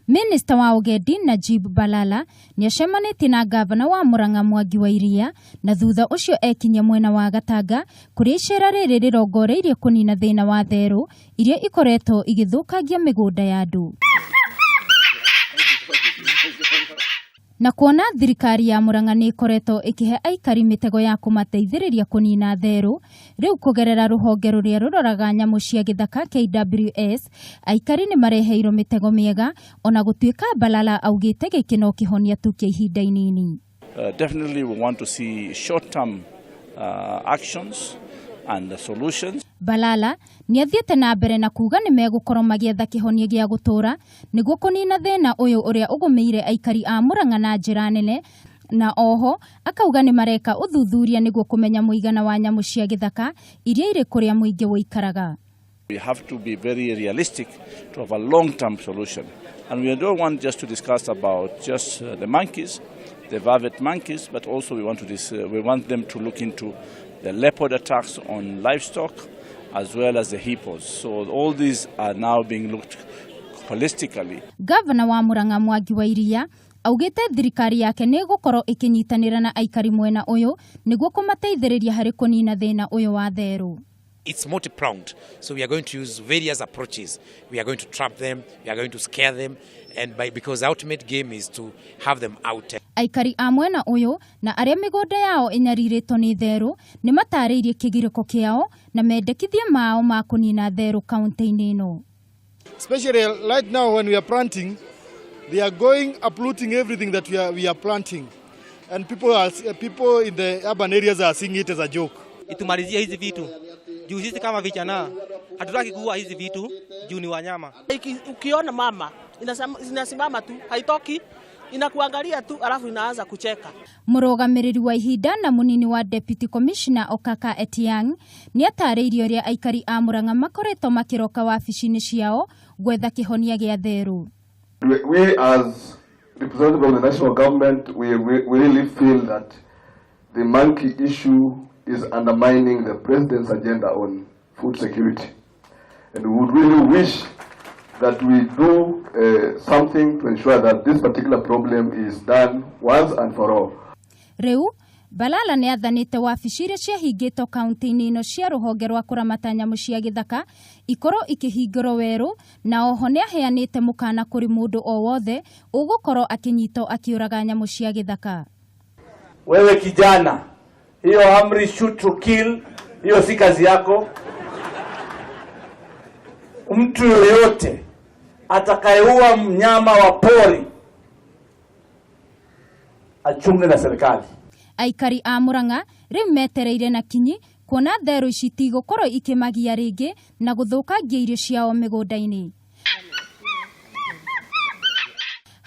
Minister wa Ugendi Najib Balala niacemanĩtie na gavana wa Murang'a Mwangi wa Iria na thutha ucio ekinya mwena wa Gatanga kũrĩa icera rĩrĩ rĩrongoreirie kũnina thĩna wa therũ iria ikoretwo igĩthũkangia mĩgũnda ya andũ. Na kuona thirikari ya Murang'a nĩ ikoretwo ikihe aikari mitego ya kumateithĩrĩria kunina therũ, riu kugerera ruhonge ruria ruroraga nyamu cia githaka KWS, aikari ni mareheirwo mitego miega ona gutuika Balala augite gikino kihonia tu kia ihinda inini. Definitely we want to see short-term actions and solutions. Balala ni athiete na mbere na kuga ni megukorwo magietha kihonia gia gutura niguo kunina thina uyu uria ugumeire aikari a Murang'a na njira nene, na oho akauga ni mareka uthuthuria niguo kumenya muigana wa nyamu cia githaka iria iri kuria muingi woikaraga. We have to be very realistic to have a long-term solution, and we don't want just to discuss about just the monkeys, the vervet monkeys, but also we want them to look into the leopard attacks on livestock as well as the hippos. So all these are now being looked holistically. Governor wa Murang'a Mwangi wa Iria augite thirikari yake ni gukorwo ikinyitanira na aikari mwena uyu niguo kumateithĩrĩria hari kunina thina uyu wa therũ. It's multi-pronged, so we are going to use various approaches. We are going to trap them, we are going to scare them, and because the ultimate game is to have them out. Aikari a mwena uyu na aria migunda yao inyariritwo ni therũ ni matariirie kigiriko kiao na mendekithie mao ma kunina therũ kaunti-ini ino. Especially right now when we are planting, they are going uprooting everything that we are planting, and people in the urban areas are seeing it as a joke. Itumalizie hizi vitu. Juu sisi kama vijana hatutaki kuua hizi vitu juu ni wanyama. Ukiona mama inasimama tu, haitoki, inakuangalia tu alafu inaanza kucheka. Murugamiriri wa ihinda na munini wa Deputy Commissioner Okaka Etiang ni atariirie uria aikari a Murang'a makoretwo makiroka wabici-ini ciao gwetha kihonia gia therũ. We as representative of the national government, we really feel that the monkey issue is undermining the president's agenda on food security, and we would really wish that we do something to ensure that this particular problem is done once and for all. Riu Balala ni athanite wabici iria ciahingĩtwo kaunti-inĩ ino cia rũhonge rwa kũramata nyamu cia gĩthaka ikorwo ikĩhingũrwo werũ, na oho ni aheanĩte mũkana kũrĩ mũndũ o wothe ũgũkorwo akinyitwo akiũraga nyamu cia gĩthaka. Wewe kijana, hiyo amri shoot to kill, hiyo si kazi yako. Mtu yoyote atakayeua mnyama wa pori achunge na serikali. Aikari a Murang'a riu metereire na kinyi kuona therũ ici tigũkorwo ikimagia ringi na gũthũkangia irio ciao mĩgũnda-inĩ.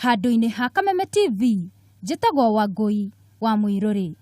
Handũ-inĩ ha Kameme TV, njĩtagwo Wangui wa Muiruri.